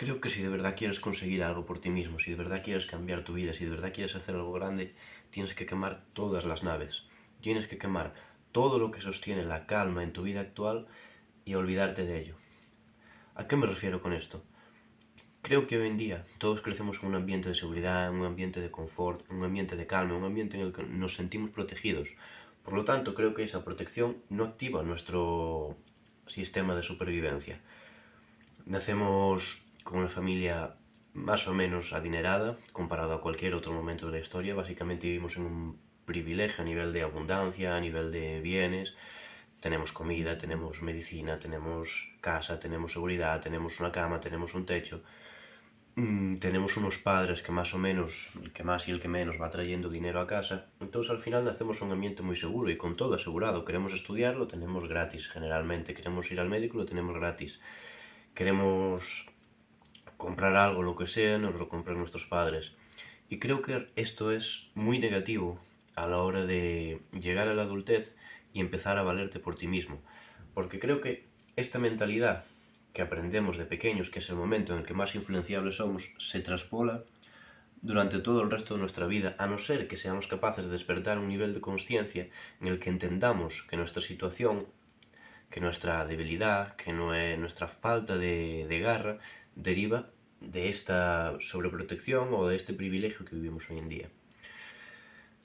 Creo que si de verdad quieres conseguir algo por ti mismo, si de verdad quieres cambiar tu vida, si de verdad quieres hacer algo grande, tienes que quemar todas las naves. Tienes que quemar todo lo que sostiene la calma en tu vida actual y olvidarte de ello. ¿A qué me refiero con esto? Creo que hoy en día todos crecemos en un ambiente de seguridad, en un ambiente de confort, en un ambiente de calma, en un ambiente en el que nos sentimos protegidos. Por lo tanto, creo que esa protección no activa nuestro sistema de supervivencia. Nacemos con una familia más o menos adinerada comparado a cualquier otro momento de la historia. Básicamente vivimos en un privilegio a nivel de abundancia, a nivel de bienes. Tenemos comida, tenemos medicina, tenemos casa, tenemos seguridad, tenemos una cama, tenemos un techo. Tenemos unos padres que más o menos, el que más y el que menos va trayendo dinero a casa. Entonces al final nacemos en un ambiente muy seguro y con todo asegurado. Queremos estudiar, lo tenemos gratis generalmente. Queremos ir al médico, lo tenemos gratis. Queremos comprar algo, lo que sea, nos lo compran nuestros padres. Y creo que esto es muy negativo a la hora de llegar a la adultez y empezar a valerte por ti mismo. Porque creo que esta mentalidad que aprendemos de pequeños, que es el momento en el que más influenciables somos, se traspola durante todo el resto de nuestra vida, a no ser que seamos capaces de despertar un nivel de conciencia en el que entendamos que nuestra situación, que nuestra debilidad, que nuestra falta de garra deriva de esta sobreprotección o de este privilegio que vivimos hoy en día.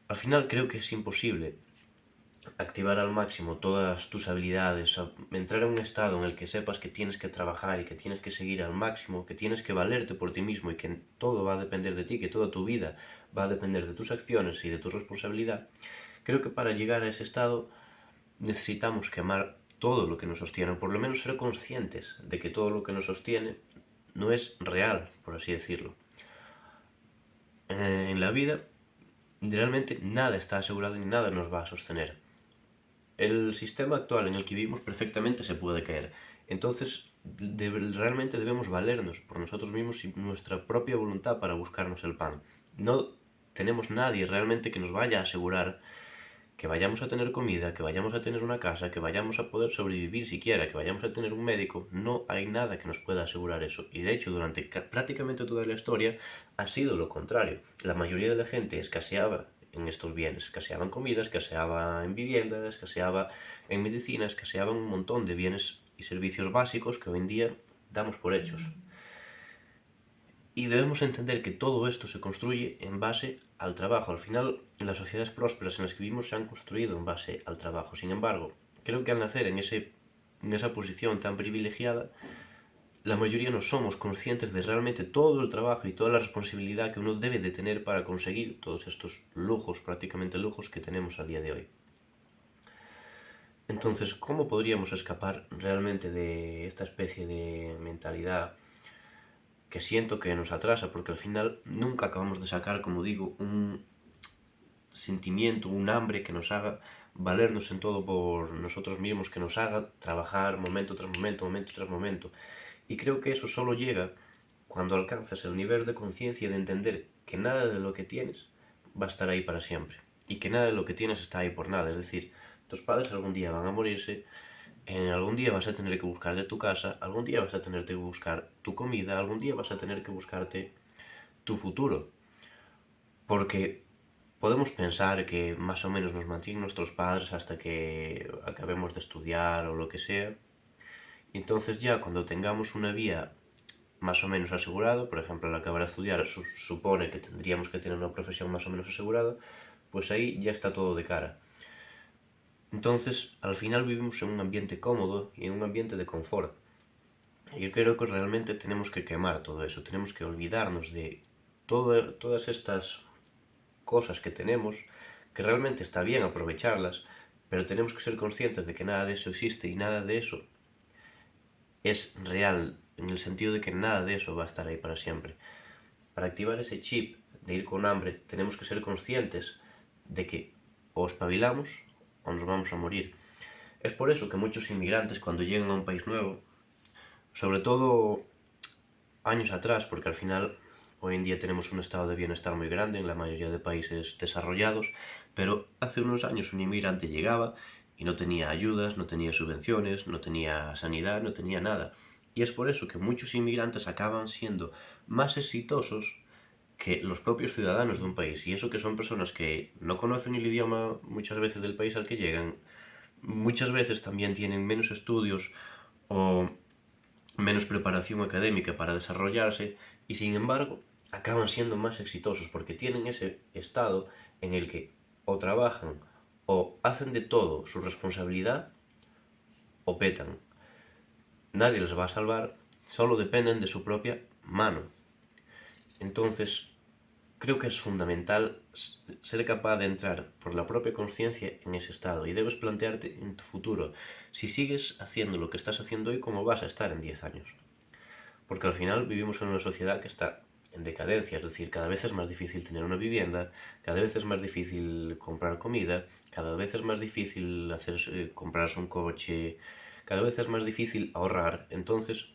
Al final creo que es imposible activar al máximo todas tus habilidades, entrar en un estado en el que sepas que tienes que trabajar y que tienes que seguir al máximo, que tienes que valerte por ti mismo y que todo va a depender de ti, que toda tu vida va a depender de tus acciones y de tu responsabilidad. Creo que para llegar a ese estado necesitamos quemar todo lo que nos sostiene, o por lo menos ser conscientes de que todo lo que nos sostiene no es real, por así decirlo. En la vida, realmente nada está asegurado ni nada nos va a sostener. El sistema actual en el que vivimos perfectamente se puede caer. Entonces, realmente debemos valernos por nosotros mismos y nuestra propia voluntad para buscarnos el pan. No tenemos nadie realmente que nos vaya a asegurar que vayamos a tener comida, que vayamos a tener una casa, que vayamos a poder sobrevivir siquiera, que vayamos a tener un médico. No hay nada que nos pueda asegurar eso. Y de hecho, durante prácticamente toda la historia ha sido lo contrario. La mayoría de la gente escaseaba en estos bienes. Escaseaba en comida, escaseaba en vivienda, escaseaba en medicina, escaseaba en un montón de bienes y servicios básicos que hoy en día damos por hechos. Y debemos entender que todo esto se construye en base al trabajo. Al final, las sociedades prósperas en las que vivimos se han construido en base al trabajo. Sin embargo, creo que al nacer en esa posición tan privilegiada, la mayoría no somos conscientes de realmente todo el trabajo y toda la responsabilidad que uno debe de tener para conseguir todos estos lujos, prácticamente lujos, que tenemos a día de hoy. Entonces, ¿cómo podríamos escapar realmente de esta especie de mentalidad que siento que nos atrasa? Porque al final nunca acabamos de sacar, como digo, un sentimiento, un hambre que nos haga valernos en todo por nosotros mismos, que nos haga trabajar momento tras momento, momento tras momento. Y creo que eso solo llega cuando alcanzas el nivel de conciencia de entender que nada de lo que tienes va a estar ahí para siempre. Y que nada de lo que tienes está ahí por nada. Es decir, tus padres algún día van a morirse, algún día vas a tener que buscar de tu casa, algún día vas a tener que buscar tu comida, algún día vas a tener que buscarte tu futuro. Porque podemos pensar que más o menos nos mantienen nuestros padres hasta que acabemos de estudiar o lo que sea. Y entonces ya cuando tengamos una vía más o menos asegurada, por ejemplo al acabar de estudiar supone que tendríamos que tener una profesión más o menos asegurada, pues ahí ya está todo de cara. Entonces al final vivimos en un ambiente cómodo y en un ambiente de confort. Y yo creo que realmente tenemos que quemar todo eso, tenemos que olvidarnos de todas estas cosas que tenemos, que realmente está bien aprovecharlas, pero tenemos que ser conscientes de que nada de eso existe y nada de eso es real, en el sentido de que nada de eso va a estar ahí para siempre. Para activar ese chip de ir con hambre, tenemos que ser conscientes de que o espabilamos o nos vamos a morir. Es por eso que muchos inmigrantes cuando llegan a un país nuevo, sobre todo años atrás, porque al final hoy en día tenemos un estado de bienestar muy grande en la mayoría de países desarrollados, pero hace unos años un inmigrante llegaba y no tenía ayudas, no tenía subvenciones, no tenía sanidad, no tenía nada. Y es por eso que muchos inmigrantes acaban siendo más exitosos que los propios ciudadanos de un país. Y eso que son personas que no conocen el idioma muchas veces del país al que llegan, muchas veces también tienen menos estudios o menos preparación académica para desarrollarse y sin embargo acaban siendo más exitosos porque tienen ese estado en el que o trabajan o hacen de todo su responsabilidad o petan. Nadie les va a salvar, solo dependen de su propia mano. Entonces, creo que es fundamental ser capaz de entrar por la propia conciencia en ese estado y debes plantearte en tu futuro, si sigues haciendo lo que estás haciendo hoy, cómo vas a estar en 10 años. Porque al final vivimos en una sociedad que está en decadencia, es decir, cada vez es más difícil tener una vivienda, cada vez es más difícil comprar comida, cada vez es más difícil comprarse un coche, cada vez es más difícil ahorrar. Entonces,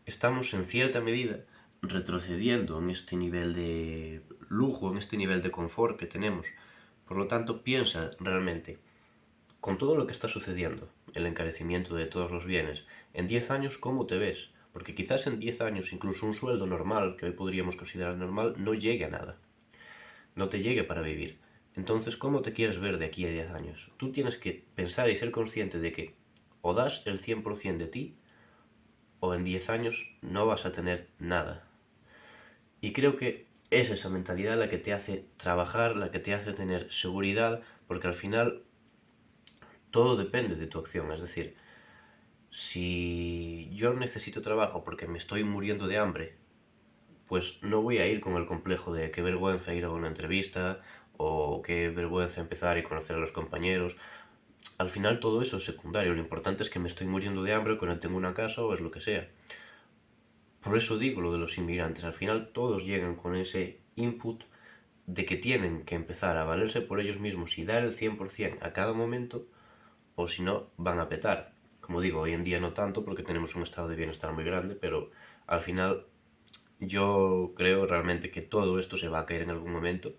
estamos en cierta medida retrocediendo en este nivel de lujo, en este nivel de confort que tenemos. Por lo tanto, piensa realmente, con todo lo que está sucediendo, el encarecimiento de todos los bienes, en 10 años, ¿cómo te ves? Porque quizás en 10 años incluso un sueldo normal, que hoy podríamos considerar normal, no llegue a nada. No te llegue para vivir. Entonces, ¿cómo te quieres ver de aquí a 10 años? Tú tienes que pensar y ser consciente de que o das el 100% de ti, o en 10 años no vas a tener nada. Y creo que es esa mentalidad la que te hace trabajar, la que te hace tener seguridad, porque al final todo depende de tu acción. Es decir, si yo necesito trabajo porque me estoy muriendo de hambre, pues no voy a ir con el complejo de qué vergüenza ir a una entrevista o qué vergüenza empezar y conocer a los compañeros. Al final todo eso es secundario, lo importante es que me estoy muriendo de hambre, que no tengo una casa o es lo que sea. Por eso digo lo de los inmigrantes, al final todos llegan con ese input de que tienen que empezar a valerse por ellos mismos y dar el 100% a cada momento, o si no, van a petar. Como digo, hoy en día no tanto porque tenemos un estado de bienestar muy grande, pero al final yo creo realmente que todo esto se va a caer en algún momento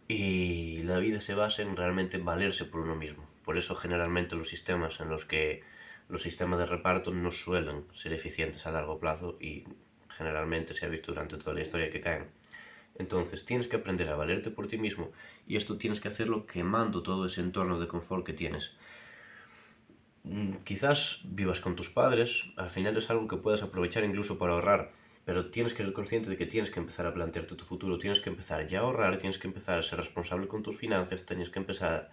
y la vida se basa en realmente valerse por uno mismo. Por eso generalmente los sistemas de reparto no suelen ser eficientes a largo plazo y generalmente se ha visto durante toda la historia que caen. Entonces tienes que aprender a valerte por ti mismo y esto tienes que hacerlo quemando todo ese entorno de confort que tienes. Quizás vivas con tus padres, al final es algo que puedes aprovechar incluso para ahorrar, pero tienes que ser consciente de que tienes que empezar a plantearte tu futuro, tienes que empezar ya a ahorrar, tienes que empezar a ser responsable con tus finanzas, tienes que empezar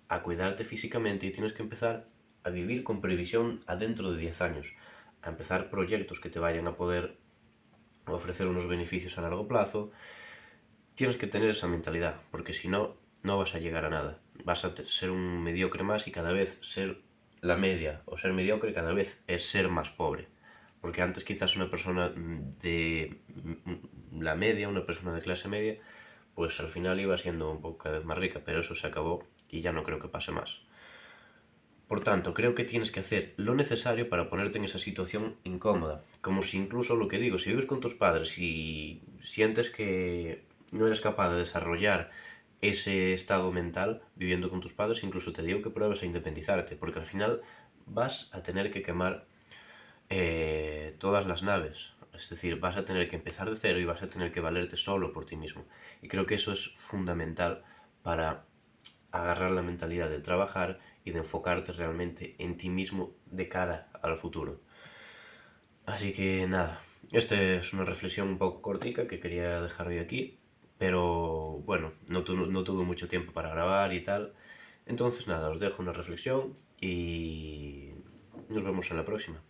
a cuidarte físicamente y tienes que empezar a vivir con previsión a dentro de 10 años, a empezar proyectos que te vayan a poder ofrecer unos beneficios a largo plazo. Tienes que tener esa mentalidad, porque si no, no vas a llegar a nada. Vas a ser un mediocre más y cada vez ser la media o ser mediocre cada vez es ser más pobre. Porque antes quizás una persona de la media, una persona de clase media, pues al final iba siendo un poco cada vez más rica, pero eso se acabó y ya no creo que pase más. Por tanto, creo que tienes que hacer lo necesario para ponerte en esa situación incómoda. Como si incluso lo que digo, si vives con tus padres y sientes que no eres capaz de desarrollar ese estado mental viviendo con tus padres, incluso te digo que pruebes a independizarte, porque al final vas a tener que quemar todas las naves. Es decir, vas a tener que empezar de cero y vas a tener que valerte solo por ti mismo. Y creo que eso es fundamental para agarrar la mentalidad de trabajar y de enfocarte realmente en ti mismo de cara al futuro. Así que nada, esta es una reflexión un poco cortica que quería dejar hoy aquí, pero bueno, no tuve mucho tiempo para grabar y tal. Entonces nada, os dejo una reflexión y nos vemos en la próxima.